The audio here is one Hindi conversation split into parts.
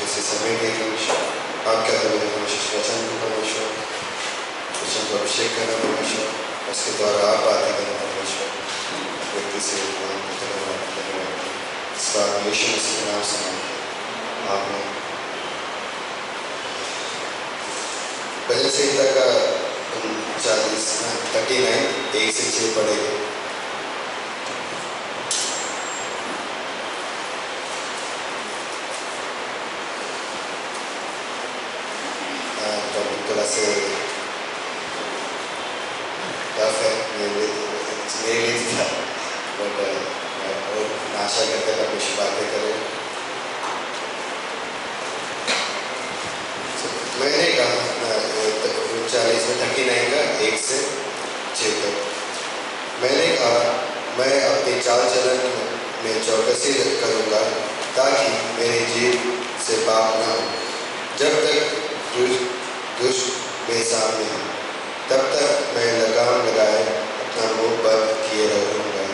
से समय के परमेश्वर, आपका परमेश्वर वचन को परमेश्वर, वचन को अभिषेक करना परमेश्वर, उसके द्वारा आप बातें करना परमेश्वर, व्यक्ति से इस बात यीशु मसीह के नाम से आमीन। भजन संहिता का 39 1 से 6 पढ़ेंगे। थोड़ा से टफ है मेरे लिए था, बट और आशा करते हैं कुछ बातें करें। मैंने कहा 39 का 1 से 6 तक, मैंने कहा मैं अपने चाल चलन में चौकसी करूँगा ताकि मेरी जीभ से पाप न हो। जब तक दुष्ट मेरे सामने है तब तक मैं लगाम लगाए अपना मुंह बंद किए रहूँगा।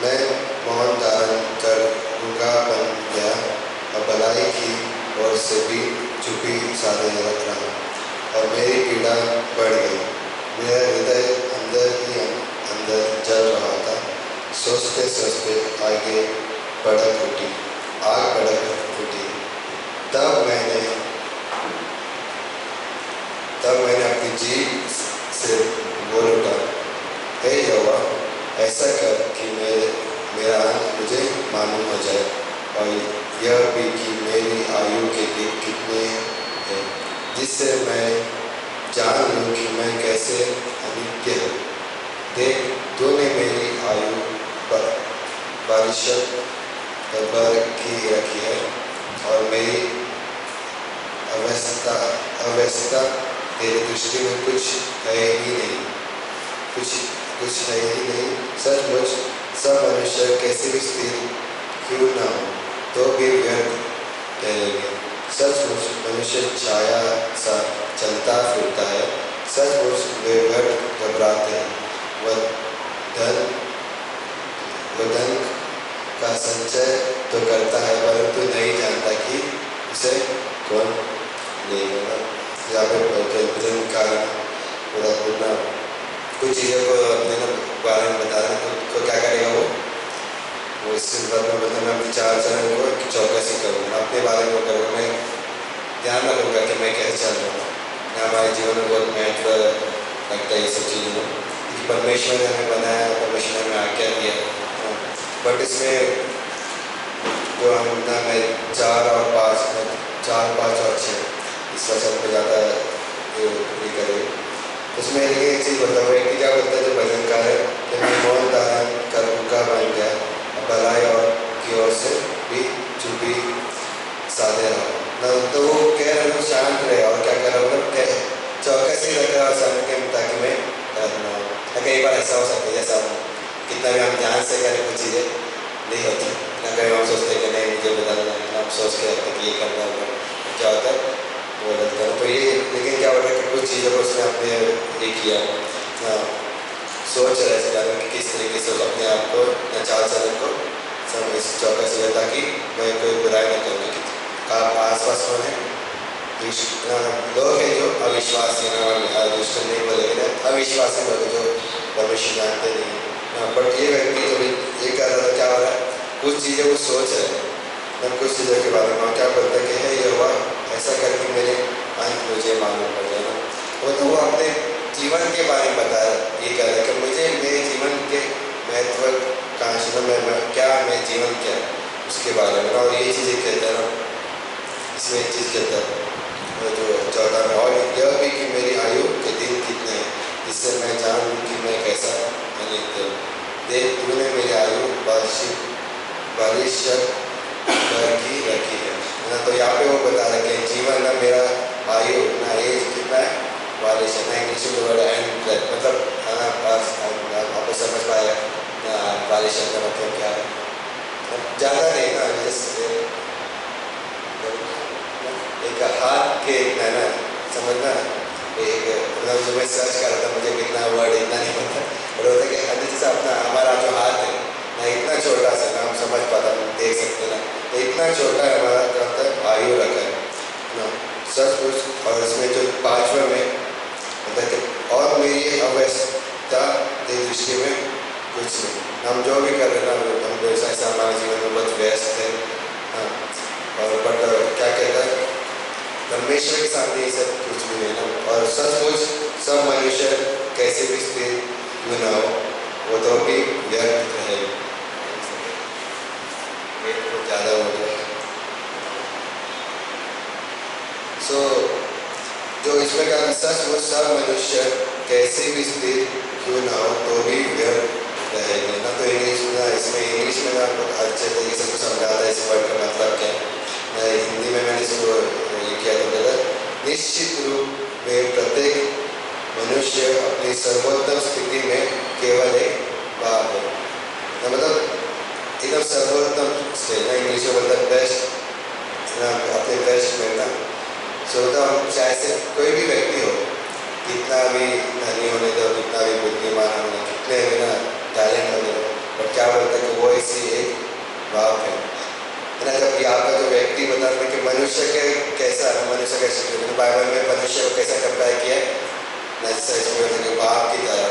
मैं मौन धारण कर रूखा बन गया और भलाई की ओर से भी चुप्पी साधे रख रहा और मेरी पीड़ा बढ़ गई। मेरा हृदय अंदर ही अंदर जल रहा था। सोचते सोचते आग भड़क उठी। तब मैंने अपनी जीभ से बोल उठा, हे यहोवा, ऐसा कर कि मेरा अंत मुझे मालूम हो जाए और यह भी कि मेरी आयु के दिन कितने हैं, जिससे मैं जान लूँ कि मैं कैसे अनित्य हूँ। देख, तूने मेरी आयु बारिशत भर की रखी है और मेरी अवस्था तेरी दृष्टि में कुछ है ही नहीं। सचमुच सब मनुष्य कैसे भी स्थिर क्यों ना हो तो भी व्यर्थ ठहरेंगे। सचमुच मनुष्य छाया सा चलता फिरता है। सचमुच वे व्यर्थ घबराते हैं। वह धन का संचय तो करता है परंतु नहीं जानता कि उसे कौन लेगा। यहाँ पे भजन का पूरा पूर्ण कुछ चीज़ों को अपने बारे में बता रहे तो क्या करेगा वो इस बात में मतलब मैं अपनी चाल चलन को चौकसी करूँगा, अपने बारे में करूँगा। मैं ध्यान रखूँगा कि मैं कैसे चल रहा हूँ। हमारे जीवन में बहुत महत्व लगता है ये सब चीज़ों में। परमेश्वर ने हमें बनाया, परमेश्वर ने हमें आज्ञा दिया, बट इसमें जो हम ना मैं 4 और 5 और 6 इस वचन पर ज़्यादा ये करें। उसमें एक चीज़ बताओ, एक क्या बोलता है जो भजनकार है कि मैं मौन धारण कर रूखा बन गया, भलाई और की ओर से भी चुप्पी साधे रहा ना। तो वो कह रहे हो शांत रहे और क्या कर रहा हूँ चौकसी रख रहा और समय के मुताबिक में करना हो। कई बार ऐसा हो सकता है जैसा कितना भी हम ध्यान से करें कुछ चीज़ें नहीं होती ना। कहीं हम सोचते हैं कि नहीं मुझे बदलना है, हम सोच के रखते कि ये करना होगा, क्या होता है वो बदलता है। तो ये लेकिन क्या होता है कि कुछ चीज़ों को उसने अपने ये किया सोच रहे थे कि किस तरीके से अपने आप को या चाल चलन को सब इस चौकसी है ताकि मैं कोई बुराई न करूँ। कि आप आसपास कौन है लोग हैं जो अविश्वासी दुष्ट नहीं बोलेंगे, अविश्वासी लोग जो परमेश्वर जानते नहीं है। बट ये व्यक्ति जो ये कर रहा था क्या हो रहा है, कुछ चीज़ें वो सोच रहे हैं कुछ चीज़ों के बारे में। क्या बोलते हैं कि है यहोवा, ऐसा करके मेरे अंत मुझे मालूम पड़ जाए ना। वो अपने जीवन के बारे में बता ये कह रहे कि मुझे मेरे जीवन के महत्वाकांक्षा में क्या मैं जीवन क्या उसके बारे में। और ये चीज़ें कहता है ना, इसमें एक चीज़ कहता है जो 14 में, और यह भी कि मेरी आयु के दिन कितने हैं, जिससे मैं जान लूँ कि मैं कैसा अनित्य हूँ। देख, तूने मेरी आयु बारिशत भर की रखी है ना। तो यहाँ पे वो बता रहे कि जीवन ना मेरा आयु ना एज कितना है बारिश है। इंग्लिश में वर्ड एंड मतलब आपको समझ पाया बारिश का मतलब क्या है। ज़्यादा नहीं ना, जैसे एक हाथ के इतना ना समझना। एक मतलब जो मैं सर्च कर रहा था मुझे कितना वर्ड इतना नहीं पता, और होता है कि जैसे अपना हमारा जो हाथ है ना इतना छोटा सा ना हम समझ पाता, हम देख सकते ना, तो इतना छोटा है हमारा मतलब आयु रखा है। ना सचमुच। और इसमें जो 5वें में मतलब कि और मेरी अवस्था की दृष्टि में कुछ नहीं। हम जो भी कर रहे हैं ना, हम व्यवसाय से हमारे जीवन में बहुत व्यस्त है। हाँ, और बट क्या कहता है परमेश्वर के सामने ये सब कुछ भी नहीं ना। और सचमुच सब मनुष्य कैसे भी स्थिर क्यों ना हो, वो तो भी व्यर्थ है। ज़्यादा हो गया। सो जो इसमें का सचमुच सब मनुष्य कैसे भी स्थिर क्यों ना हो तो भी व्यर्थ रहेगा ना। तो इंग्लिश में इसमें इंग्लिश में ना बहुत अच्छे तरीके से समझाता है इस वर्ड का मतलब क्या है। हिंदी में मैंने इसको ये किया तो बोला निश्चित रूप में प्रत्येक मनुष्य अपनी सर्वोत्तम स्थिति में केवल एक बाप है ना। मतलब एकदम सर्वोत्तम स्टेज ना, इंग्लिश में मतलब बेस्ट ना, अपने बेस्ट में ना। सो तो हम चाहे से कोई भी व्यक्ति हो, कितना भी धनी होने दो, कितना भी बुद्धिमान होने, कितने भी ना टैलेंट होने दो, और क्या बोलते हैं कि वो इसी एक बाप है ना। जब यहाँ का जो व्यक्ति बताते हैं कि मनुष्य के कैसा मनुष्य कैसे, बाइबल में मनुष्य को कैसा कंपेयर किया ना, जैसे इसमें बोलते हैं कि बाप की तरह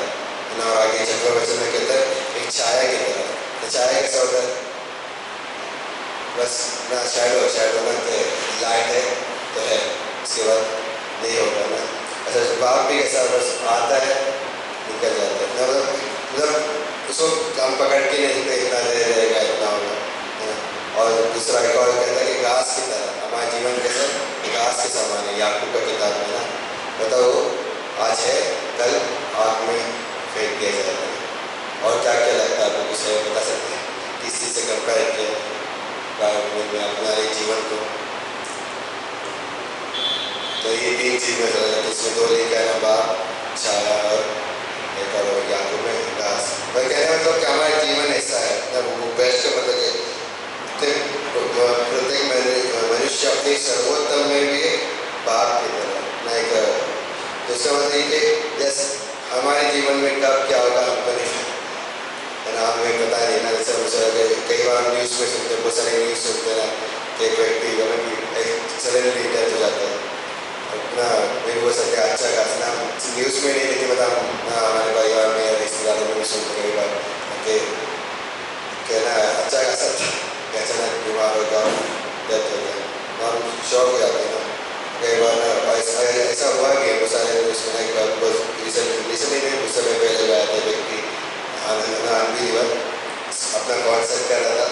ना। और आगे चक्रवचन में कहता है एक छाया की तरह। तो छाया कैसा होता है, बस ना शैडो शैडो ना, लाइट है तो है, उसके बाद नहीं होगा ना। अच्छा बाप भी कैसा बस आता है निकल जाता है ना। मतलब उसको हम पकड़ के नहीं सकते, इतना देर रहेगा इतना होगा है ना। और दूसरा एक और कहता है कि घास की तरह हमारा जीवन कैसा घास के समान है, याकूब का किताब में ना। बताओ आज है कल आग में फेंक दिया जाएगा। और क्या क्या लगता है आपको, कुछ बता सकते हैं किस चीज़ से कंपेयर किया बाइबल में अपना जीवन को। तो ये 3 चीज़ में चला जाता है। इसमें 2 लिखा है ना, बाप छाया और एक और याकूब में घास। मैं कहने मतलब कि हमारा जीवन ऐसा है ना, वो बेस्ट मतलब कि प्रत्येक मनुष्य अपनी सर्वोत्तम में भी बाप की तरह ना। एक दूसरा मतलब कि जैसे हमारे जीवन में कब क्या होगा हमको नहीं है ना, हमें पता नहीं ना। जैसे कई बार न्यूज़ में सुनते, बहुत सारे न्यूज़ सुनते ना कि एक व्यक्ति सडनली डेथ हो जाता है ना। मेरे को सकते अच्छा खासा ना न्यूज़ में नहीं लेकिन बता ना, हमारे परिवार में या रिश्तेदारों में भी सुनते कई बार कि कहना अच्छा खासा कि अचानक बीमार हो गया, डेथ हो गया, और शौक हो जाते हैं ना कई बार ना। ऐसा हुआ कि बहुत सारे न्यूज़ में एक बार रिसेंटली में कुछ समय पहले आया था व्यक्ति अनबिलीवर अपना कॉन्सर्ट कर रहा था।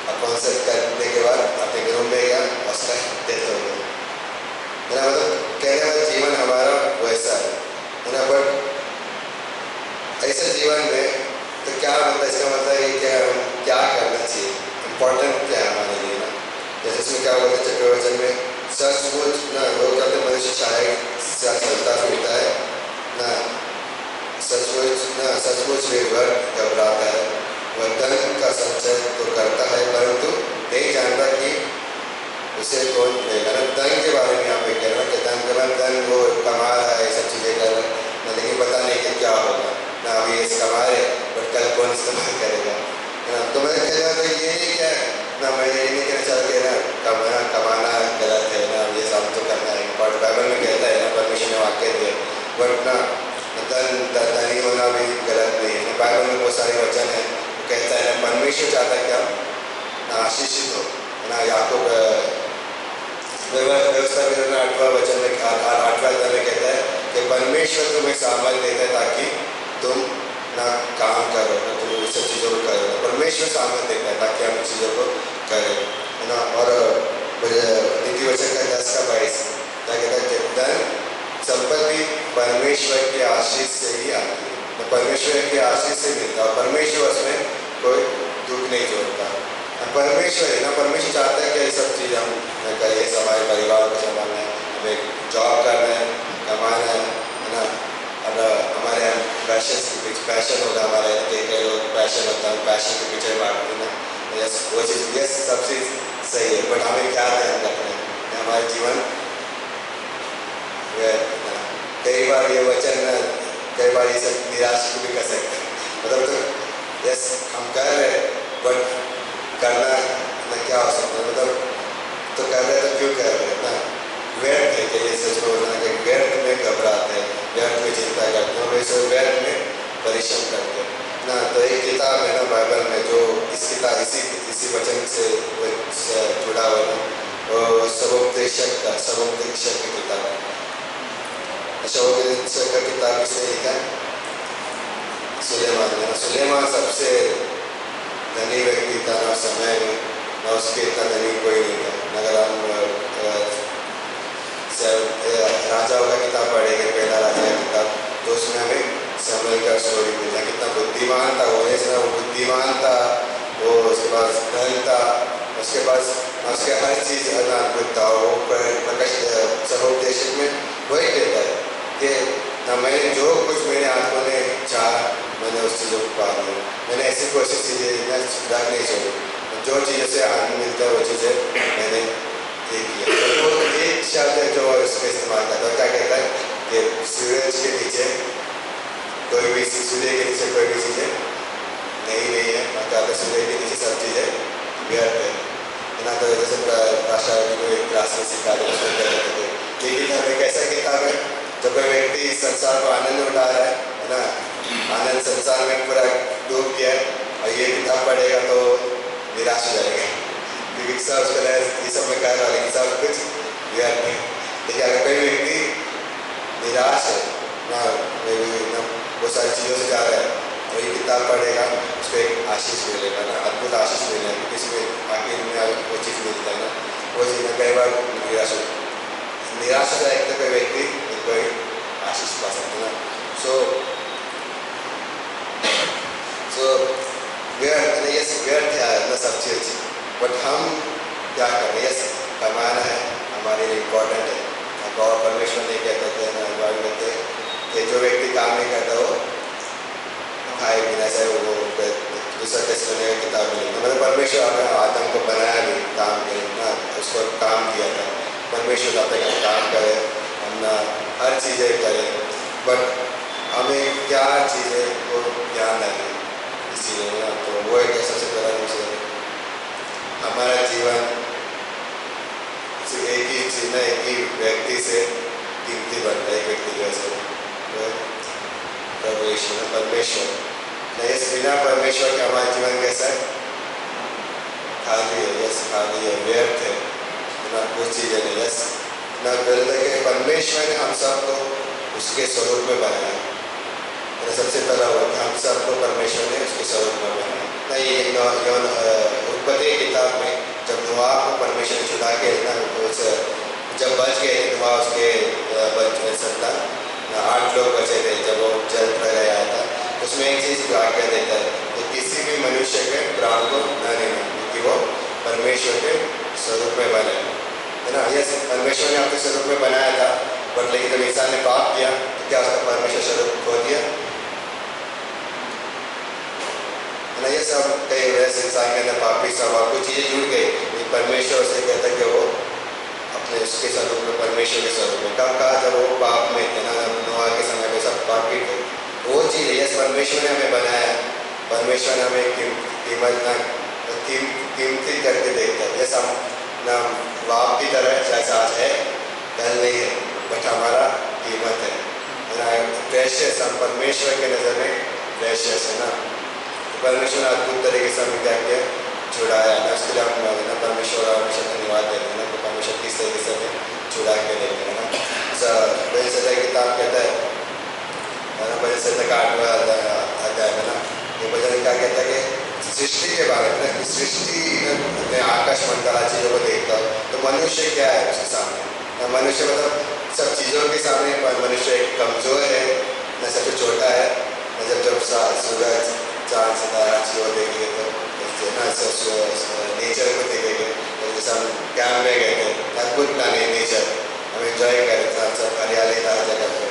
अब कॉन्सर्ट करने के बाद अपने ग्रुप में गया, उसका डेथ हो गया है ना। मतलब कहने वाला जीवन हमारा वैसा है ना। बट ऐसे जीवन में तो क्या मतलब इसका मतलब ये क्या क्या करना चाहिए, इम्पोर्टेंट क्या है हमारे लिए ना। जैसे इसमें क्या बोलते हैं चक्रवचन में सचमुच ना, वो कहते मनुष्य छाया से चलता फिरता है ना। सचमुच निर्भर घबराता है, वह धन का संचय तो करता है परंतु नहीं जानता कि उसे कौन देगा ना। धन के बारे में यहाँ पे कह रहा है कि धन के बाद धन वो कमा रहा है, सब चीज़ें कर रहा है लेकिन पता नहीं कि क्या होगा ना। अभी ये कमा रहे बट कल कौन इस्तेमाल करेगा है ना। तो मैं कह रहा था ये नहीं क्या ना, मैं ये नहीं कहना चाहता ना कमाना गलत है ना, ये सब तो करना है। बट बाइबल में कहता है ना, परमेश्वर ने वाक्य दिया, बट ना धनी होना भी गलत नहीं है। बाइबल में बहुत सारे वचन है, वो कहता है ना परमेश्वर चाहता है कि हम आशीषित हो ना। याकूब व्यवस्था में 8वां वचन में 8वां में कहता है कि परमेश्वर तुम्हें सामर्थ देता है ताकि तुम ना काम करो ना, तुम इस सब चीज़ों को करो। परमेश्वर सामर्थ देता है ताकि हम चीज़ों को करें है ना। और नीति वचन का 10:22 क्या कहता है कि धन संपत्ति परमेश्वर के आशीष से ही आती है, तो परमेश्वर के आशीष से मिलता है। परमेश्वर उसमें कोई दुख नहीं जोड़ता। परमेश्वर है ना, परमेश्वर चाहता है कि ये सब चीज़ हम करिए, हमारे परिवार को संभालना है, हमें जॉब करना है, कमाना है ना। अब हमारे पैशन के पीछे पैशन होगा हमारे, कई लोग पैशन होता है, पैशन के पीछे भागते ना। यस वो चीज़ यस सब चीज़ सही है, बट हमें क्या ध्यान रखना है हमारे जीवन। कई बार ये वचन कई बार ये सब निराश को भी कर सकते हैं। मतलब तो यस हम कर रहे हैं बट करना ना क्या हो सकता है, मतलब तो कर रहे तो क्यों कर रहे हैं ना। व्यर्थ है कि जैसे उसको बोलना कि व्यर्थ में घबराते हैं, व्यर्थ में चिंता करते हैं, वैसे व्यर्थ में परिश्रम करते हैं ना। तो एक किताब है ना बाइबल में जो इसी वचन से जुड़ा हुआ है, वो सर्वोपदेशक की किताब है। सर्वोपदेशक का किताब इसने लिखा है सुलेमान ने। सुलेमान सबसे धनी व्यक्ति था ना समय में, ना उसके इतना धनी कोई नहीं था। अगर हम राजाओं का किताब पढ़ेंगे, पहला राजा का किताब, तो उसमें हमें शमूएल का स्टोरी मिलता है। कितना बुद्धिमान था वो, ऐसा वो बुद्धिमान था, वो उसके पास धन था, उसके पास उसके हर चीज़ अद्भुत था। वो प्रकाश सर्वोपदेशक में वही कहता है कि ना मैंने जो कुछ मेरे आंखों ने चाहा मैंने उस चीज़ों को पा लिया। मैंने ऐसी कोशिश चीज़ें रख नहीं छोड़ी, जो चीज़ों से आनंद मिलता है वो चीज़ें मैंने ये किया। तो एक शब्द है जो इसका इस्तेमाल करता है, क्या कहता है कि सूरज के नीचे कोई भी, सूर्य के नीचे कोई भी चीज़ें नहीं है, मतलब सूर्य के नीचे सब चीज़ें व्यर्थ है ना। तो जैसे भाषा को एक क्लास में सिखा दे उसमें क्या करते थे। लेकिन हम एक ऐसा किताब है जब कोई व्यक्ति इस संसार को आनंद उठा रहा है ना, आनंद संसार में पूरा डूब गया है, और ये किताब पढ़ेगा तो निराश हो जाएगा, क्योंकि सब उसको ये सब में कर रहा है, सब कुछ व्यर्थ है। लेकिन अगर कोई व्यक्ति निराश है ना, बहुत सारी चीज़ों से जा रहा है, और ये किताब पढ़ेगा उसको एक आशीष मिलेगा ना, अद्भुत आशीष मिलेगा, क्योंकि इसमें आखिर में वो चीज़ मिलता है ना, वो चीज़ में कई बार निराश हो जाए तो कोई व्यक्ति कोई आशीष पा सकते ना। सो व्यर्थ है ना सब चीज़, बट हम क्या कर रहे हैं? कमाना है हमारे लिए इम्पोर्टेंट है। और परमेश्वर नहीं कहते हैं ना, कहते हैं कि जो व्यक्ति काम नहीं करता वो खाए बिना, चाहे वो दूसरा टेस्ट करने की किताब में लिखा, मतलब परमेश्वर अपने आदम को बनाया भी काम के ना, उसको काम दिया था। परमेश्वर चाहते हैं हम काम करें, हम ना हर चीज़ें करें, बट हमें क्या चीज़ें को ध्यान रखें इसीलिए ना। तो वो एक सबसे बड़ा विषय है। हमारा जीवन एक ही चीज़ ना, एक ही व्यक्ति से कीमती बनता है, एक व्यक्ति की वजह से परमेश्वर नहीं। इस बिना परमेश्वर के हमारा जीवन कैसा है? खाली है, यस खाली है, व्यर्थ है ना, कुछ चीज़ें नहीं। यस ना गलत है कि परमेश्वर ने हम सबको उसके स्वरूप में बनाया। सबसे पहला हुआ कि हम सबको परमेश्वर ने उसके स्वरूप में बनाया ना। ये उत्पत्ति किताब में जब नूह को परमेश्वर ने छुड़ा के ना, जब बच गए नूह उसके संतान 8 लोग बचे थे, जब वो जल प्रलय आया था, उसमें एक चीज़ आज्ञा देता है कि किसी भी मनुष्य के प्राण को न लेना, क्योंकि वो परमेश्वर के स्वरूप में बने है ना। यस परमेश्वर ने अपने स्वरूप में बनाया था, बट लेकिन जब इंसान ने पाप किया तो क्या उसका परमेश्वर स्वरूप खो दिया है ना। ये सब कई वैसे इंसान के अंदर पापी स्वभाव कुछ चीज़ें जुड़ गई, परमेश्वर से कहता है कि वो अपने उसके स्वरूप में, परमेश्वर के स्वरूप में कब कहा? जब वो पाप में थे ना, नूह के समय में सब पापी थे। वो चीज़ है, यस परमेश्वर ने हमें बनाया, परमेश्वर ने हमें कीमती करके देखता है। यस हम ना बाप की तरह जैसा आज है कल नहीं है, बट हमारा कीमत है ना, प्रेशियस। हम परमेश्वर के नज़र में प्रेशियस है ना। परमेश्वर ने अद्भुत तरीके से हमें क्या किया? छुड़ाया ना, उसके लिए हम ना परमेश्वर और हमेशा धन्यवाद देते हैं ना, तो परमेश्वर किस तरीके से हमें छुड़ा के देते हैं ना। भजन किताब कहता है ना, भजन का 8वां अध्याय है ना, ये भजन क्या कहता है कि सृष्टि के बारे में, सृष्टि में आकाश मंडल चीज़ों को देखता हो तो मनुष्य क्या है उसके सामने ना। मनुष्य मतलब सब चीज़ों के सामने मनुष्य एक कमज़ोर है ना, सबसे छोटा है ना। जब सूरज चाँद सितारा चीज़ों देखेंगे तो ना, नेचर को देखेंगे तो जैसे हम कैंप में गए थे, अद्भुत प्लानिंग नेचर हम एंजॉय करें, सब हरियाली था जगह पर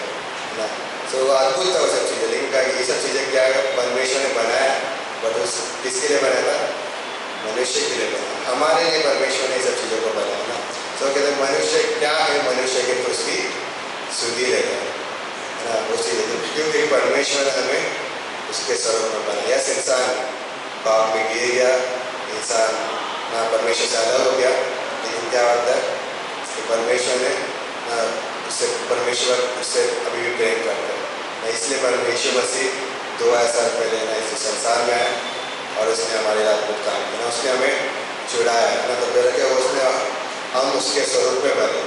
ना। तो अद्भुत था वो सब चीज़ें। लेकिन ये सब चीज़ें क्या है? परमेश्वर ने बनाया, बट उस किसके लिए बनाया था? मनुष्य के लिए बनाया, हमारे लिए परमेश्वर ने सब चीज़ों को बनाया ना। तो कहते हैं मनुष्य क्या है? मनुष्य के तो उसकी सुधी रहता है ना, वो चीज़ क्योंकि परमेश्वर ने हमें उसके स्वरूप में बनाया। यस इंसान पाप में गिर गया, इंसान ना परमेश्वर से अलग हो गया, लेकिन क्या होता है कि परमेश्वर ने उससे परमेश्वर उससे अभी भी प्रेम करता है। इसलिए परमेश्वर मसीह 2000 साल पहले ना इस संसार में आया और उसने हमारे लिए अद्भुत काम किया ना, उसने हमें छुड़ाया है ना। तो पहले क्या उसने हम उसके स्वरूप में बने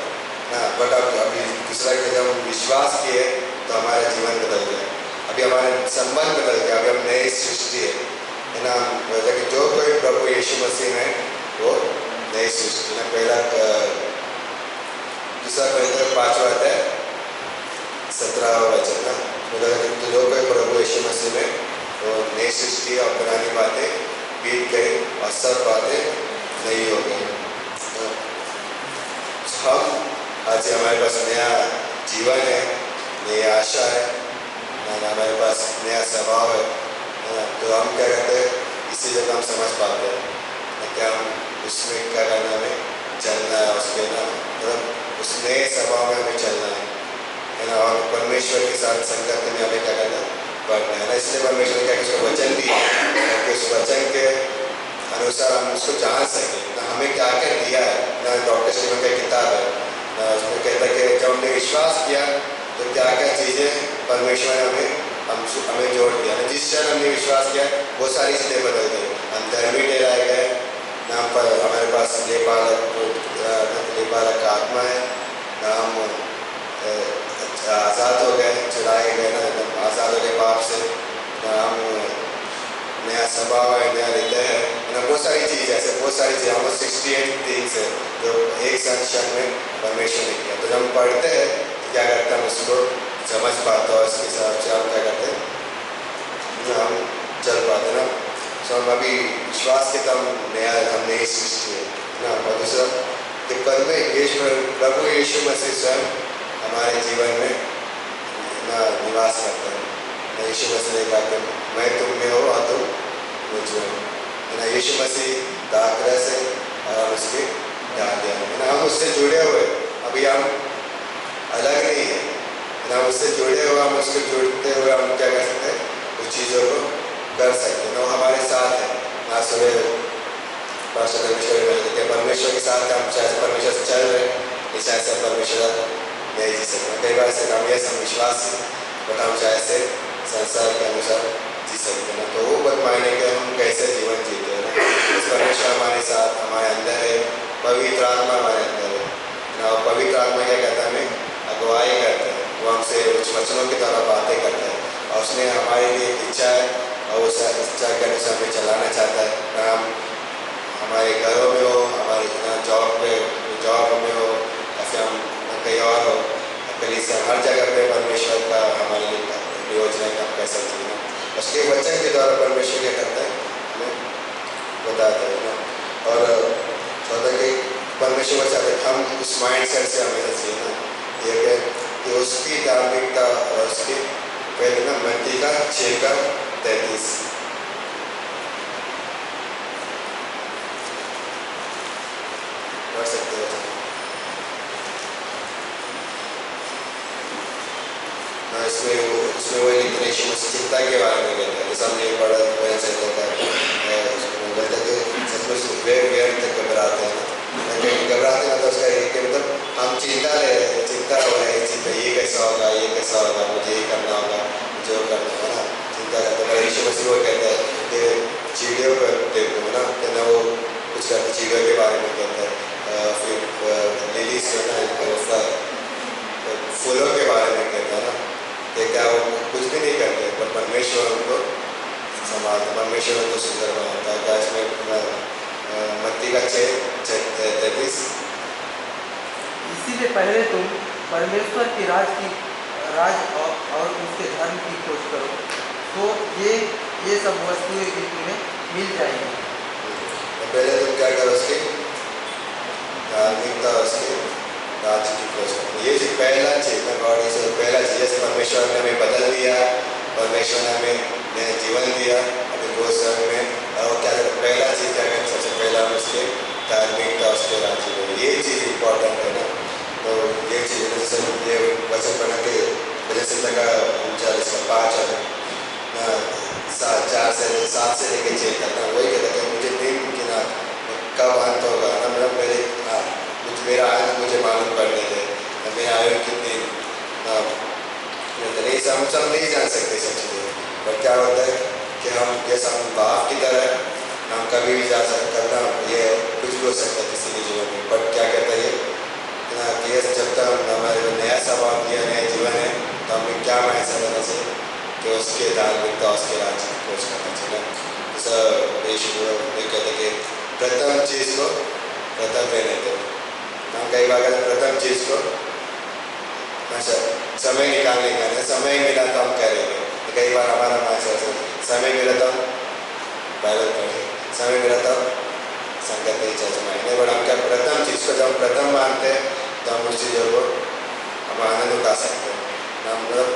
ना, बट अब अभी दूसरा कि जब हम विश्वास किए तो हमारा जीवन बदल गया, अभी हमारे संबंध बदल गया, अभी हम नई सृष्टि है ना। हम बोलते कि जो कोई प्रभु यीशु मसीह में वो नई सृष्टि ना। पहला दूसरा पहले 5वां अध्याय 17वां वचन ना, बोला कि तो जो कोई प्रभु यीशु मसीह में वो नई सृष्टि और पुरानी बातें बीत गई और सब बातें नई हो गई। हम आज हमारे पास नया जीवन है, नई आशा है, हमारे पास नया स्वभाव है ना। तो हम क्या कहते हैं, इसी जगह हम समझ पाते हैं क्या हम उसमें क्या करना हमें चलना है, उसके ना मतलब उस नए स्वभाव में हमें चलना है ना। और परमेश्वर के साथ संगत में हमें क्या करना बढ़ना है ना। इसलिए परमेश्वर ने क्या उसको वचन दिया कि उस वचन के अनुसार हम उसको जान सकें ना, हमें क्या क्या दिया है ना। डॉक्टर स्टीवन की किताब है ना, उसमें कहता है कि जब हमने विश्वास किया तो क्या क्या चीज़ें परमेश्वर ने हमें जोड़ दिया ना। जिस क्षण हमने विश्वास किया वो सारी चीज़ें बदल गई, हम धर्मी ठहराए गए ना, पर हमारे पास लेपालक आत्मा है ना, हम आज़ाद हो गए, छुड़ाए गए ना, आज़ाद हो गए पाप से ना, हम नया स्वभाव है, नया हृदय है ना। बहुत सारी चीज़ ऐसे बहुत सारी चीज़ हम 68 थिंग्स है जो एक क्षण में परमेश्वर ने किया। तो जब हम पढ़ते हैं तो क्या करते हैं, हम उसको समझ पाते हैं, उसके हिसाब से हम क्या करते हैं हम चल पाते ना। सो हम अभी विश्वास के तम नया हम नई सृष्टि है ना। और दूसरा कि प्रभु यीशु मसीह स्वयं हमारे जीवन में ना निवास करता है। यीशु मसीह ने कहा कि मैं तुम में हो और तुम मुझ में हो ना। यीशु मसीह दाखिला से और उसके डालिया है ना, हम उससे जुड़े हुए, अभी हम अलग नहीं है ना, उससे जुड़े हुए, हम उसको जुड़ते हुए हम क्या कर सकते हैं, कुछ चीज़ों को कर सकते हैं ना। हमारे साथ है ना। सुबह परमेश्वर के साथ हम शायद परमेश्वर से चल रहे हैं, शायद परमेश्वर नहीं जी सकते। कई बार से हम यह विश्वास बट हम शायद से संसार के अनुसार जी सकते हैं ना। तो वो बतमाने के हम कैसे जीवन जीते हैं ना। परमेश्वर हमारे साथ हमारे अंदर है, पवित्र आत्मा हमारे अंदर है ना। और पवित्र आत्मा क्या कहता है, हमें अगुवाई करता है, वो हमसे कुछ वचनों की तरह बातें करता है और उसने हमारे लिए एक इच्छा है और उस इच्छा के अनुसार हमें चलाना चाहता है ना। हम हमारे घरों में हो, हमारे जॉब में हो या फिर हम कहीं और हो, कहीं से हर जगह पे परमेश्वर का हमारे लिए योजना है, हम कैसा जीना। उसके वचन के द्वारा परमेश्वर क्या करता है, हमें बताता है ना। और सोचता कि परमेश्वर चाहते हम उस माइंड सेट से हमेशा जीना, ये है कि उसकी धार्मिकता और उसकी पहले ना मत्ती का 6:33 पढ़ सकते हो ना। उसमें वो लिखने चिंता के बारे में कहता है, जैसा हमने पढ़ा बोलता है कि सचमुच व्यर्थ घबराते हैं ना, घबराते हैं तो उसका एक मतलब हम चिंता ले रहे हैं, चिंता हो रही है, चिंता ये कैसा होगा, ये कैसा होगा, मुझे ये करना होगा, मुझे वो करना है ना, चिंता करते हैं। यीशु मसीह वो कहता है कि चिड़ियों को देखो ना, कहना वो कुछ करते चिड़ियों के बारे में कहता है, फिर लिलीज जो ना फूलों के बारे में कहता है ना, कि क्या वो कुछ भी नहीं करते पर परमेश्वर उनको संभालता, परमेश्वर उनको सुंदर बनाता है। क्या इसमें मत्ती का 6:33 इसीलिए पहले तुम परमेश्वर के राज और उसके धर्म की खोज करो, तो ये सब वस्तुएं भी तुम्हें मिल जाएंगी। पहले तुम क्या करो, उसकी धार्मिकता, उसके राज्य की खोज करो। ये जो पहला चीज ना, गॉड इज पहला चीज, जैसे परमेश्वर ने हमें बदल दिया, परमेश्वर ने हमें नया जीवन दिया अभी बहुत समय में, और क्या पहला चीज क्या है, सबसे पहला उसके धार्मिकता, उसके राज्य में, ये चीज़ इम्पोर्टेंट है ना। तो ये चीज़ जैसे ये वचन पढ़ा के वजह से लगा 39:5 है ना, 4 से 7 से लेकर 6 तक ना, वही कहता है मुझे दिन की ना कब अंत होगा ना, मतलब मेरा अंत मुझे मालूम करने दे, मेरा आयु कितनी नहीं, हम नहीं जान सकते सब चीज़ें। पर क्या होता है कि हम जैसा हम बाप की तरह है, हम कभी भी जा सकते करना, ये कुछ भी हो सकता है किसी के जीवन में। बट क्या कहता है ये जब तक हमारे नया स्वभाव किया, नया जीवन है, तो हमें क्या ऐसा करना चाहिए कि उसके धार्मिकता, उसके राज्य की खोज करना चाहिए। जैसा कहते कि प्रथम चीज़ को प्रथम रहने दो। हम कई बार प्रथम चीज़ को अच्छा समय निकालने का है, समय मिला तो हम करेंगे। कई बार हमारा माइंड समय मिला तो बाइबल पढ़े, समय मिला तो संगत नहीं चर्चा मांगने। बट हम क्या प्रथम चीज़ को जब हम प्रथम मानते हैं तो हम उस चीज़ों को हम आनंद उठा सकते हैं। हम मतलब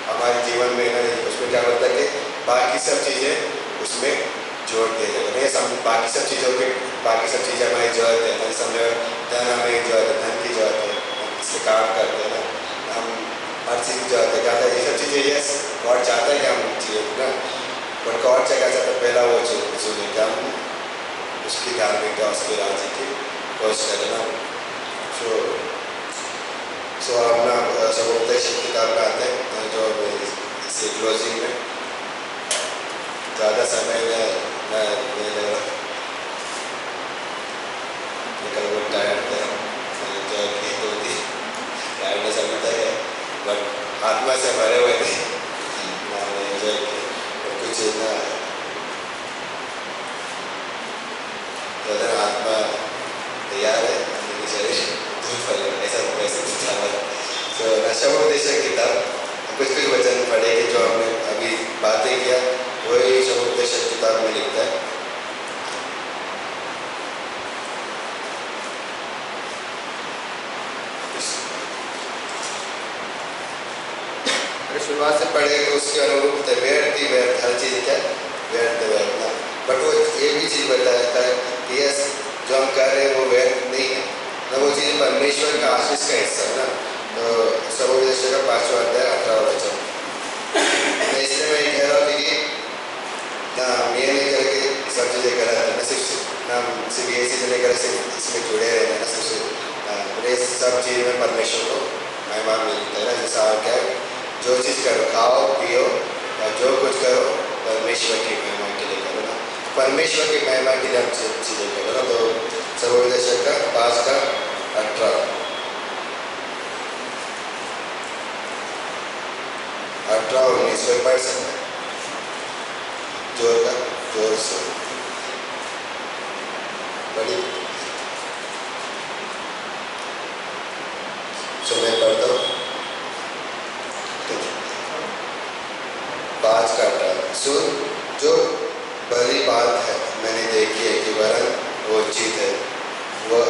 हमारे जीवन में ना उसमें क्या होता है कि बाकी सब चीज़ें उसमें जोड़ दिया जाएगा। नहीं हम बाकी सब चीज़ों की बाकी सब चीज़ें हमारी जरूरत है, नहीं समझो धन हमें जरूरत है, धन की जरूरत है, इससे काम करते हैं ना, हम हर चीज़ की जरूरत है। क्या था ये सब चीज़ें ये गॉड चाहता है कि हम चीज़ें ना, बट गॉड क्या चाहता है पहला वो चीज़ क्या हम उसकी धार्मिकता, उसके राज्य की खोज करें ना। सो हम ना सबोपदेश किताब में आते हैं जो इसे क्लोजिंग में ज़्यादा समय मैं नहीं ले रहा, निकल वो टायर्ड थे, जो गीत होती टायर्डनेस अभी तक है, बट आत्मा से भरे हुए थे, मैंने एंजॉय किया। कुछ ना आत्मा तैयार है, शरीर ऐसा तो शबोपदेश किताब कुछ वचन पढ़ेंगे जो हमने अभी बातें किया, वही शबोपदेश किताब में लिखता है। शुरुआत से पढ़े तो उसके अनुरूप थे, व्यर्थ ही व्यर्थ, हर चीज़ क्या व्यर्थ व्यर्थ ना। बट वो एक भी चीज़ बताता है कि यस जो हम कर रहे हैं वो व्यर्थ नहीं है ना, वो चीज़ परमेश्वर का आशीष का हिस्सा है ना। तो सबोपदेश का 5वां अध्याय 18वां वचन, इसलिए मैं ये कह रहा हूँ कि ना हम ये नहीं करके सब चीज़ें कर रहे हैं ना, सिर्फ ये चीज़ें नहीं कर, सिर्फ इसमें जुड़े रहना ना, सिर्फ सब चीज़ में परमेश्वर को महिमा मिलता है ना। जैसा क्या है जो चीज़ करो, खाओ पियो और जो कुछ करो परमेश्वर की महिमा के लिए करो ना, परमेश्वर की महिमा के लिए हम चीज़ें करो ना। तो सबोपदेश का 5:18 और 19 में पढ़ सकते हैं जोर से बड़ी। मैं पढ़ता हूँ 5:18, सुन जो बड़ी बात है मैंने देखी है कि वरन वो उचित है, वह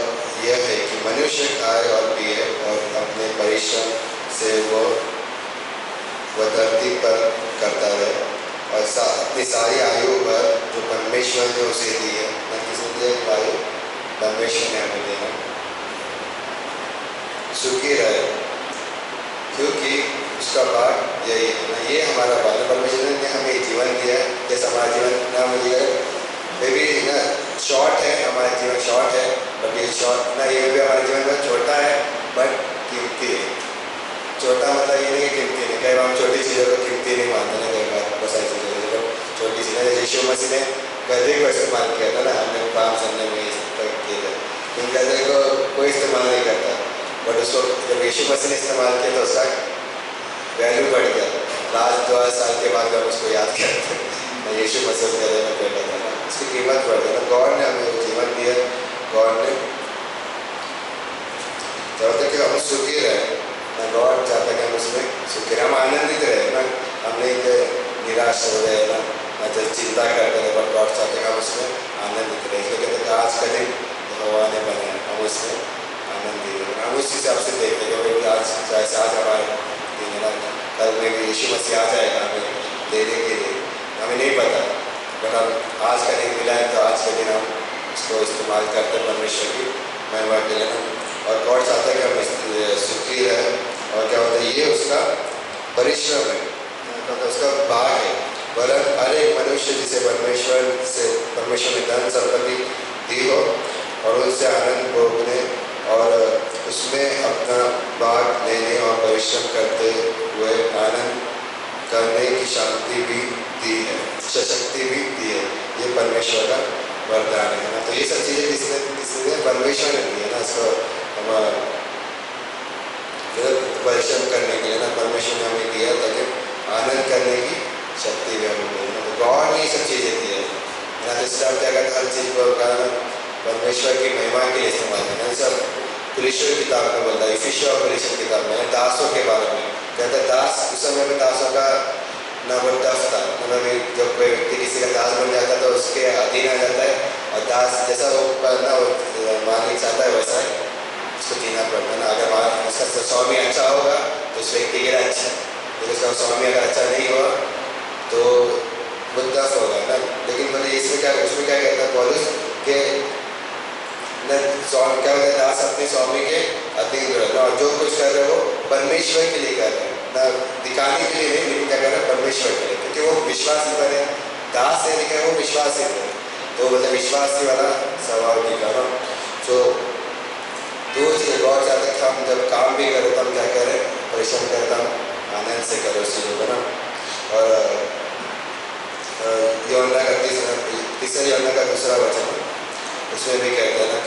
यह है कि मनुष्य खाए और पिए और अपने परिश्रम से वो धरती पर करता रहे और अपनी सारी आयु भर जो परमेश्वर ने उसे दी है न, किसने दिया आयु, परमेश्वर ने हमें दिया, सुखी रहे, क्योंकि उसका भाग यही है ना। ये हमारा भाग है, परमेश्वर ने हमें जीवन दिया है। जैसे हमारा जीवन ना मुझे मे भी ना शॉर्ट है, हमारा जीवन शॉर्ट है, बट ये शॉर्ट ना ये भी हमारे जीवन में छोटा है बट कीमती है। छोटा मतलब ये नहीं है कीमती नहीं, कई बार हम छोटी चीज़ों को कीमती नहीं मानते ना, कई बार बहुत सारी चीज़ों को छोटी चीज़ें। जैसे यीशु मसीह ने गधे को इस्तेमाल किया था ना, हमने काम करने में किए थे, इन गधे को कोई इस्तेमाल नहीं करता, बट उसको जब यीशु मसीह ने इस्तेमाल किया तो उसका वैल्यू बढ़ गया। लास्ट 2 साल के बाद हम उसको याद करते हैं, यीशु मसीह उस गधे में बैठा था ना, उसकी कीमत बढ़ गई ना। गॉड ने हमें जीवन दिया, गॉड ने चाहते कि हम सुखी रहे ना, गॉड चाहता कि हम उसमें सुखी रहे, हम आनंदित रहे ना, हम नहीं निराश हो गए ना, जब चिंता करते रहे, बट गॉड चाहते कि हम उसमें आनंदित रहे। इसलिए कहते हैं आज का दिन भगवान ने बनाया, हम उसमें आनंदित रहे, हम उस हिसाब से देखते हैं कि आज जैसे आज हमारे दिन है ना, कल में भी यीशु मसीह आ जाएगा हमें देने के लिए, हमें नहीं पता, बट हम आज का दिन मिला है तो आज के दिन हम इसको इस्तेमाल करते हैं परमेश्वर की महिमा के लिए ना। और गॉड चाहता है कि हम सुखी रहे, और क्या होता है ये उसका परिश्रम है, मतलब उसका भाग है। वरन हर एक मनुष्य जिसे परमेश्वर ने धन संपत्ति दी हो और उनसे आनंद भोगने और उसमें अपना भाग लेने और परिश्रम करते हुए आनंद करने की शांति भी दी है, सशक्ति भी दी है। ये परमेश्वर का वरदान है ना। तो ये सब चीज़ें किसने परमेश्वर ने दी है ना। इसको हम परिश्रम करने के लिए ना परमेश्वर ने हमें दिया ताकि आनंद करने की शक्ति भी हमें दी है। तो गॉड ने ये सब चीज़ें दी है ना। तो इसलिए क्या कहते हैं, हर चीज़ को परमेश्वर की महिमा के लिए इस्तेमाल करना। सब कुलिशर किताब में बोलता है, इफिशिया और कुलिशर किताब में दासों के बारे में कहता है। दास उस समय में दासों का ना वो टफ था, मतलब जब कोई व्यक्ति किसी का दास बन जाता है तो उसके अधीन आ जाता है, और दास जैसा वो ना मालिक चाहता है वैसा उसको जीना पड़ता है ना। अगर उसका स्वामी अच्छा होगा तो उस व्यक्ति के लिए अच्छा, लेकिन उसका स्वामी अगर अच्छा नहीं हुआ तो वो टफ होगा ना। लेकिन मतलब उसमें क्या कहता है पौलुस के स्वामी क्या होता है, दास अपने स्वामी के अधीन रहना, और जो कुछ कर रहे हो परमेश्वर के लिए कर रहे हैं ना, दिखाने के लिए नहीं, लेकिन क्या कर रहे हैं परमेश्वर के लिए, क्योंकि वो विश्वासी बने। दास है लेकिन वो विश्वासी है, तो मतलब विश्वासी वाला स्वभाव दिखाना। तो दो चीज़ें गौर चाहते हैं कि हम जब काम भी करें तो हम क्या करें, परिश्रम करें, हम आनंद से करें उस चीज़ों को ना। और यूहन्ना का तीसरा यूहन्ना का दूसरा वचन उसमें भी कहता है ना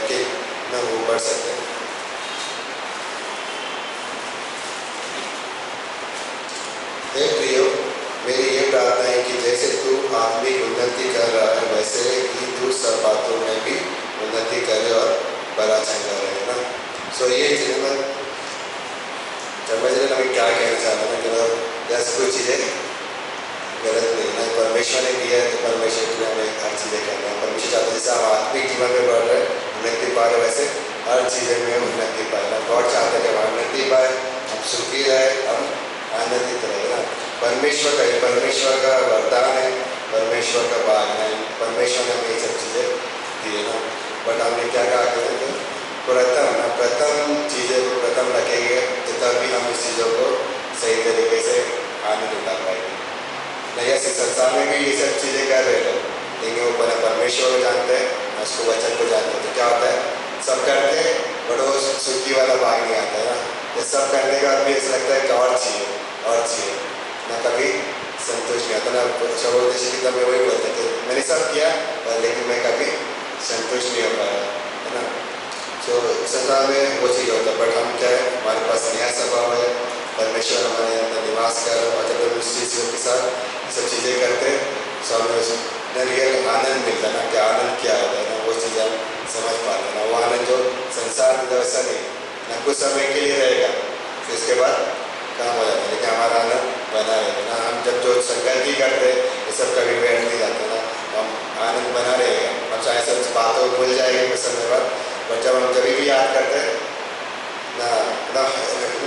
कि ना वो पढ़ सकते हैं। हे प्रियो, मेरी ये प्रार्थना है कि जैसे तू आत्मिक उन्नति कर रहा है वैसे ही तू सब बातों में भी उन्नति करे और बड़ा चंगा रहे ना। सो ये चीज़ें समझ रहे ना, मैं क्या कहना चाहता हूँ कि मतलब जैसे कोई चीज़ें गलत नहीं ना, परमेश्वर ने दिया है तो परमेश्वर के लिए हमें हर चीज़ें करना है। परमेश्वर चाहते हैं जैसे हम आत्मिक जीवन में बढ़ रहे उन्नति पा रहे, वैसे हर चीज़ें में उन्नति पाए। गॉड चाहते हैं कि हम उन्नति पाए, हम सुखी रहे, हम आनंदित रहे ना। परमेश्वर का वरदान है, परमेश्वर का भाग है, परमेश्वर ने हमें ये सब चीज़ें दी है ना। बट हमने क्या कहा कि प्रथम चीज़ें को प्रथम रखेंगे तो तभी हम इस चीज़ों को सही तरीके से आनंद उठा पाएंगे। नहीं ऐसे संसार में भी ये सब चीज़ें कर रहे लोग, लेकिन वो परमेश्वर को जानते हैं, उसको वचन को जानते हैं, तो क्या होता है सब करते हैं बट वो सुखी वाला भाग नहीं आता है ना। ये सब करने के बाद भी ऐसा लगता है कि और चाहिए ना, कभी संतुष्ट नहीं आता ना। सर्वोदय की तब वही बोलते थे, मैंने सब किया लेकिन मैं कभी संतुष्ट नहीं हो पाया है ना। तो संसार में वो चीज़ होता है, बट हम क्या है, हमारे पास नया स्वभाव है, परमेश्वर हमारे अंदर निवास कर रहा है, जब हम उस चीज़ों के साथ सब चीज़ें करते हैं तो हमें रियल आनंद मिलता है ना। कि आनंद क्या होता है ना, वो चीज़ हम समझ पाते हैं ना। वो आनंद जो संसार में वैसा नहीं ना, कुछ समय के लिए रहेगा फिर उसके बाद काम हो जाता है, लेकिन हमारा आनंद बना रहेगा ना। हम जब जो संकल्प ही करते हैं ये सब कभी बैठ नहीं जाते ना, हम आनंद बना रहेगा। हम चाहे सब बातों को भूल जाएंगे कुछ समय बाद, पर जब हम जब भी याद करते हैं ना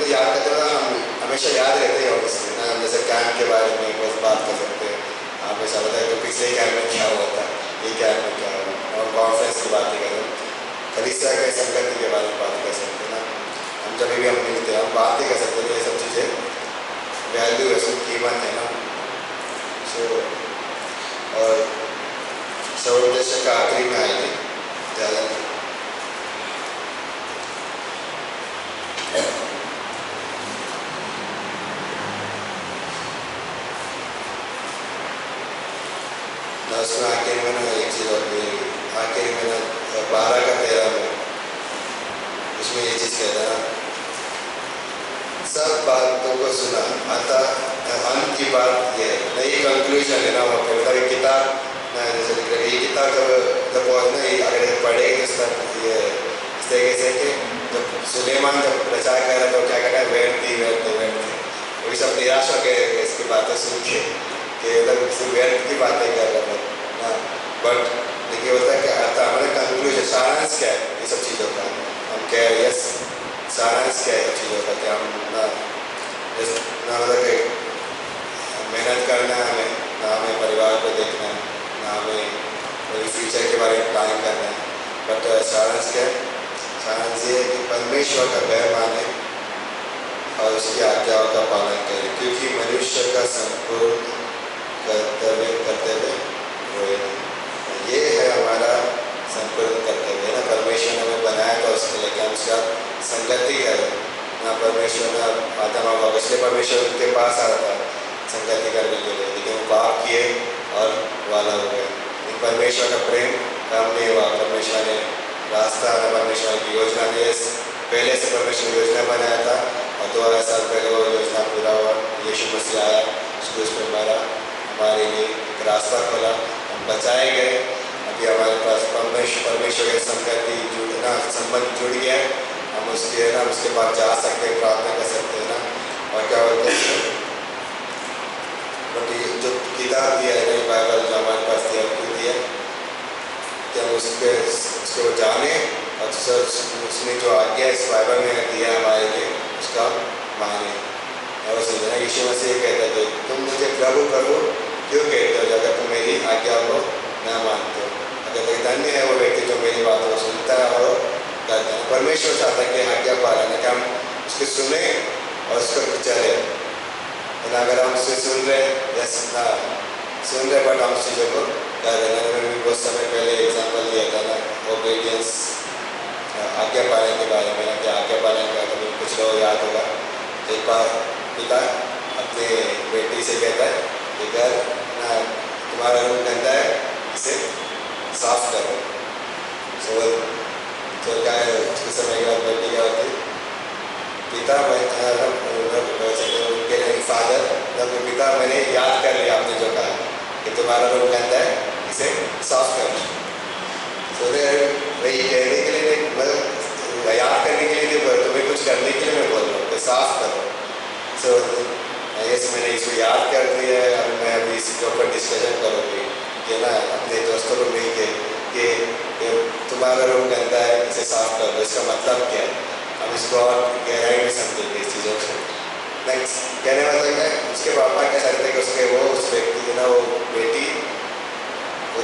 याद करते हैं हम हमेशा याद रहते हैं ऑब्वियसली ना। हम जैसे कैंप के बारे में बस बात कर सकते हैं, हमेशा बताए तो पिछले कैंप में क्या हुआ था, ये कैंप में क्या हुआ, और कॉन्फ्रेंस की बातें करें, कलीसिया के संगति के बारे में बात कर सकते हैं ना। हम जब भी हम मिलते हैं हम बातें कर सकते हैं, ये सब चीज़ें वैल्यू है, उसकी कीमत है ना। सो और सर्वोद्देश्य का आखिरी में आएगी ज़्यादा उसमें आखिर में ना एक चीज़ होती है, आखिर में ना 12:13 में उसमें ये चीज़ कहता है ना, सब बातों को सुना, अतः अंत की बात ये है ना। ये कंक्लूजन है ना, वो मतलब एक किताब ना, जैसे लिख रहे ये किताब जब ना अगर पढ़ेगी तो इसका ये इस तरीके से कि जब सुलेमान जब प्रचार कर रहा तो क्या कहना है, बैठती वही सब निराश हो गए इसकी बातें सुन के कि मतलब सिर्फ व्यर्थ की बातें कर रहे हैं ना। बट देखिए होता है कि आता हमारे कंक्लूजन सारांश क्या है ये सब चीज़ों का, हम कह रहे यस सारांश क्या है ये चीज़ों का, कि हम ना मतलब कि मेहनत करना है हमें ना, हमें परिवार को देखना है ना, हमें फ्यूचर के बारे में प्लान करना है। बट सारांश क्या है, सारांश ये है कि परमेश्वर का भय माने और उसकी आज्ञाओं का पालन करें, क्योंकि मनुष्य का संपूर्ण कर्तव्य वो ये है हमारा संपूर्ण कर्तव्य है ना। परमेश्वर ने परमेश्वर उनके पास आ रहा था संगति करने के लिए, लेकिन वो पाप किए और वाला हो गए। लेकिन परमेश्वर का प्रेम कम नहीं हुआ। परमेश्वर ने रास्ता, परमेश्वर की योजना ने पहले से परमेश्वर ने योजना बनाया था और 2000 साल पहले वो योजना पूरा हुआ। यीशु मसीह आया, क्रूस पे मरा, हमारे लिए एक रास्ता खोला, हम बचाए गए। अभी हमारे पास परमेश्वर के संगति जुड़ना, संबंध जुड़ गया है। हम उसके पास जा सकते हैं, प्रार्थना कर सकते हैं ना। और क्या बोलते हैं, जो किताब दिया है नई बाइबल जो हमारे पास दिया, क्यों दिया कि हम उसको जाने और उसने जो आज्ञा इस बाइबल में दिया है हमारे लिए उसका माने। और समझना, यीशु मसीह कहते थे तुम मुझे प्रभु प्रभु क्यों कहते हो अगर तुम मेरी आज्ञा को न मानते हो। अगर धन्य है वो व्यक्ति जो मेरी बातों को सुनता है और करता है। परमेश्वर चाहता है कि आज्ञा पालन है कि हम उसके सुने और उसको चले। अगर हम उससे सुन रहे बट हम उस चीज़ों को कर रहे हैं। मैंने भी बहुत समय पहले एग्जाम्पल दिया था ना, ओबीडियंस, आज्ञा पालन के बारे में। कि आज्ञा पालन का तो कुछ लोग याद होगा, एक बार पिता अपने बेटी से कहता है कि घर ना तुम्हारा रूम गंदा है, इसे साफ करो। तो क्या है, उसके समय के बाद बेटी क्या होती, पिता उनके फादर अपने पिता, मैंने याद कर लिया आपने जो कहा कि तुम्हारा रूम गंदा है, इसे साफ कर। तो वही कहने के लिए नहीं, मतलब याद करने के लिए नहीं बोल, तुम्हें कुछ करने के लिए मैं बोल रहा हूँ कि साफ करो। मैंने इसको याद कर दिया है और मैं अभी इसके ऊपर डिस्कशन करूँगी कि ना अपने दोस्तों को मिल के कि तुम्हारा रूम गंदा है, इसे साफ करो। इसका मतलब क्या है, हम इसको और गहराई में समझेंगे इस चीज़ों से। नेक्स्ट कहने मतलब है, उसके पापा क्या करते कि उस व्यक्ति की ना वो बेटी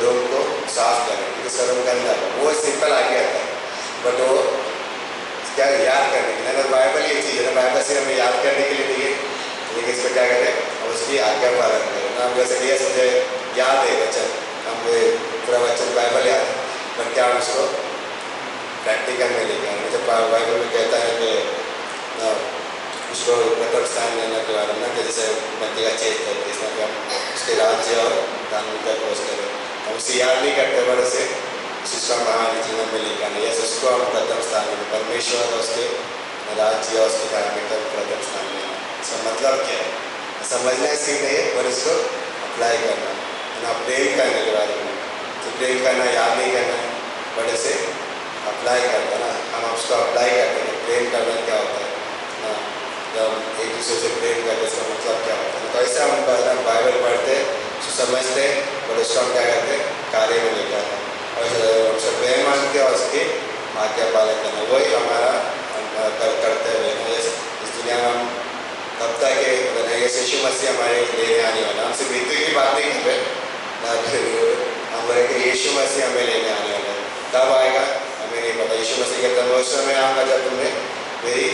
रूम को साफ करें क्योंकि उसका रूम गंदा है। वो सिंपल आ गया था बट वो क्या याद करने के लिए, बाइबल ये चीज़ है ना, बाइबल से हमें याद करने के लिए नहीं है, लेकिन इस पर क्या करें, हम उसकी आज्ञा पालन करें ना। हम जैसे ये मुझे याद है वचन, हम पूरा वचन बाइबल याद है, पर क्या हम उसको प्रैक्टिकल में लेके आए। जब बाइबल में कहता है कि उसको प्रथम स्थान लेने के बारे में, कि जैसे मध्य का चेत करते हैं, इसमें हम उसके राज्य और धार्मिकता खोज करें, हम उसे याद नहीं करते बड़े से उसका महान जीवन में लेकर आना। यस, उसको हम प्रथम स्थान में, परमेश्वर और उसके राज्य और उसकी धार्मिकता प्रथम स्थान में। इसका मतलब क्या है, समझना सीख नहीं है और इसको अप्लाई करना है ना। प्रेम करने के बारे में, तो प्रेम करना याद नहीं करना है बट इसे अप्लाई करना ना। हम उसको अप्लाई करते हैं, प्रेम करना क्या होता है ना, जब एक दूसरे से प्रेम करते इसका मतलब क्या होता है। तो ऐसे हम बाइबल पढ़ते उसको समझते और उसको हम क्या करते हैं, कार्य में लेकर आते हैं और उससे प्रेम मानते और उसकी आज्ञा पालन करना, वही हमारा करते हुए इस दुनिया में हम कब तक यीशु मसीह हमारे लेने आने वाला। हमसे मृत्यु की बात नहीं कर रहे, हम बोले कि यीशु मसीह हमें लेने आने वाला है। कब आएगा हमें नहीं पता। यीशु मसीह कहता है उस समय आऊँगा जब तुम्हें मेरी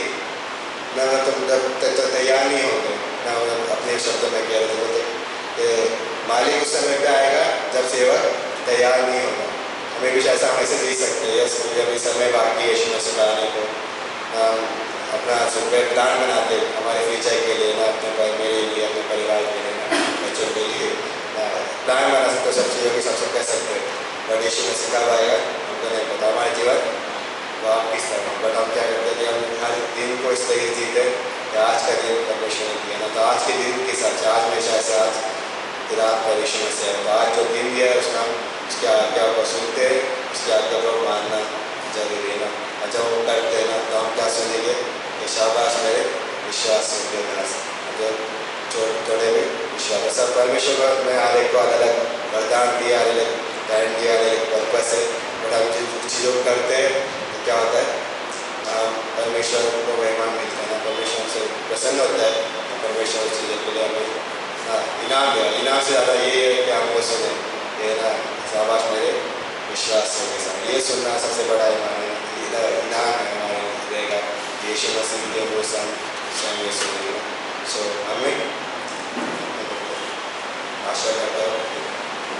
ना तुम जब तैयार नहीं होगे ना। अपने शब्दों में कह रहे थे मालिक उस समय पे आएगा जब सेवक तैयार नहीं होगा। हमें भी ऐसा हम ऐसे जी सकते हैं, अभी समय बाकी है यीशु मसीह आने को, अपना प्लान बनाते हमारे फ्यूचर के लिए ना, अपने मेरे लिए, अपने परिवार के लिए ना, बच्चों के लिए प्लान बना सकते हो, सब चीज़ों की सबसे कह सकते हैं। बट यीशु मसीह कब आएगा हमको नहीं पता। हमारे जीवन वो आप किस तरह, बट हम क्या करते हैं, हम हर दिन को इस तरीके जीते कि आज का दिन परमेश्वर ने दिया ना, तो आज के दिन के साथ आज में शायद आज रात पर यीशु मसीह है, तो आज जो दिन दिया है उसका हम उसकी आज्ञा को सुनते हैं, उसकी आज्ञा को मानना जरूरी है ना। और जब वो करते हैं ना तो हम क्या सुनेंगे कि शाबाश मेरे विश्वास के दास, जो थोड़े भी विश्वास। सब परमेश्वर में हर एक को अलग अलग वरदान दिया, अलग अलग टैलेंट दिया, अलग अलग पर्पस है। बट हम जिन चीज़ों को करते हैं तो क्या होता है, परमेश्वर को महिमा मिलता है ना, परमेश्वर से प्रसन्न होता है, परमेश्वर उस चीज़ों के लिए हमें इनाम दिया। इनाम से ज़्यादा ये है कि हम वो सुने ये ना, शाबाश मेरे विश्वास के साथ। ये सुनना सबसे बड़ा इनाम है हमारे रहेगा। यीशु मसीह के वो संग सुनेंगे। सो हमें आशा करता हूँ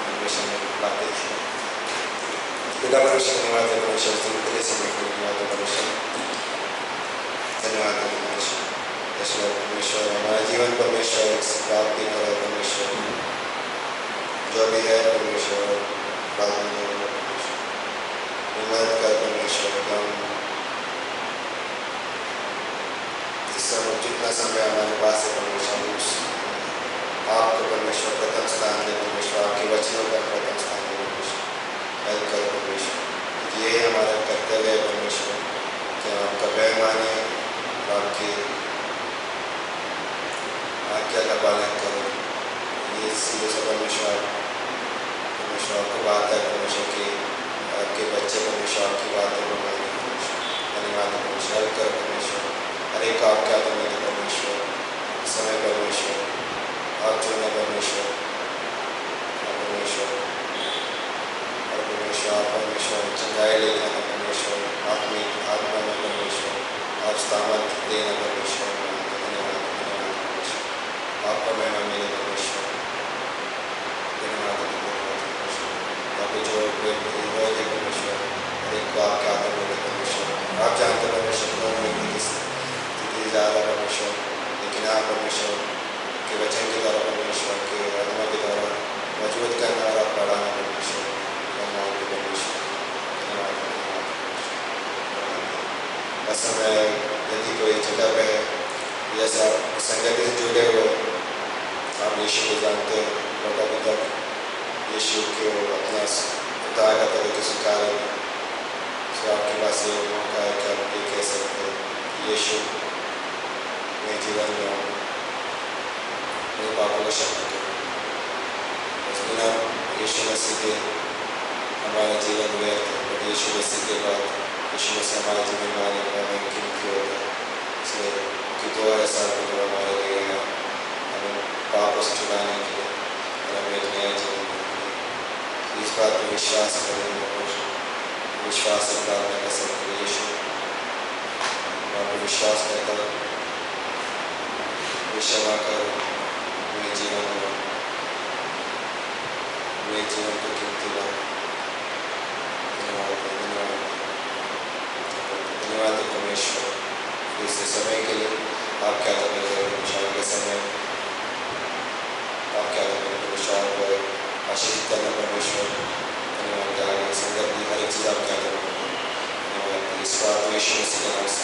परमेश्वर ने बातें की। पिता परमेश्वर धन्यवाद है, परमेश्वर तुम के लिए समय को धन्यवाद है, परमेश्वर धन्यवाद है, परमेश्वर इसलिए परमेश्वर हमारा जीवन परमेश्वर प्राप्ति करो परमेश्वर, जो भी है परमेश्वर प्रार्थना करो परमेश्वर, मदद कर परमेश्वर। हम इस समय जितना समय हमारे पास है परमेश्वर, उस आपको परमेश्वर प्रथम स्थान दे परमेश्वर, आपके वचनों का प्रथम स्थान दे परमेश्वर, हेल्प करो परमेश्वर, क्योंकि यही हमारा कर्तव्य है परमेश्वर कि हम आपका भय माने, आपकी आज्ञा का पालन करो। ये सीधे से परमेश्वर आपको बात है परमेश्वर की आपके बच्चे परमेश्वर आपकी बातों को माने परमेश्वर, धन्यवाद परमेश्वर, हेल्प करो परमेश्वर, हर एक आप क्या तो मेरे परमेश्वर समय परमेश्वर आप जो है परमेश्वर परमेश्वर और परमेश्वर आप परमेश्वर चंगाई ले जाना परमेश्वर, आत्मा में परमेश्वर आप सामर्थ देना परमेश्वर, धन्यवाद परमेश्वर, आपका महिमा मेरे परमेश्वर, धन्यवाद परमेश्वर, आपको जो है परमेश्वर हर एक को आप क्या तो बोले परमेश्वर, आप जानते परमेश्वर कौन व्यक्ति किस स्थिति जा रहा परमेश्वर, लेकिन आप परमेश्वर के वचन के द्वारा परमेश्वर के आत्मा के द्वारा मजबूत करना और आप बढ़ाना परमेश्वर, धन्यवाद परमेश्वर, धन्यवाद बस समय यदि कोई जगह पे है जैसे आप संगति से जुड़े हुए आप यीशु को जानते हो बट अभी तक यीशु को अपना उद्धार का तरीके स्वीकार है, तो आपके पास ये मौका है कि आप ये कह सकते हैं यीशु मेरे जीवन में मेरे पापों को क्षमा करो, बस बिना यीशु मसीह के हमारा जीवन व्यर्थ है, बट यीशु मसीह के बाद यीशु मसीह हमारे जीवन में आने का हमें कीमती होता है, इसलिए कि 2000 साल में जो हमारे लिए है हमें पापों से छुड़ाने के लिए और हमें एक नया जीवन देने के लिए, इस बात पर विश्वास करें और विश्वास से प्रार्थना कर सकते हैं यीशु आप विश्वास करता हूँ क्षमा करो मेरे जीवन को कीमती बात, धन्यवाद धन्यवाद परमेश्वर इस समय के लिए आप क्या तो मेरे परमेश्वर के समय आप क्या तो मेरे परमेश्वर को आशीष करना परमेश्वर, धन्यवाद आगे संगत हर एक चीज़ आप क्या तो धन्यवाद इस बात को यीशु मसीह के नाम से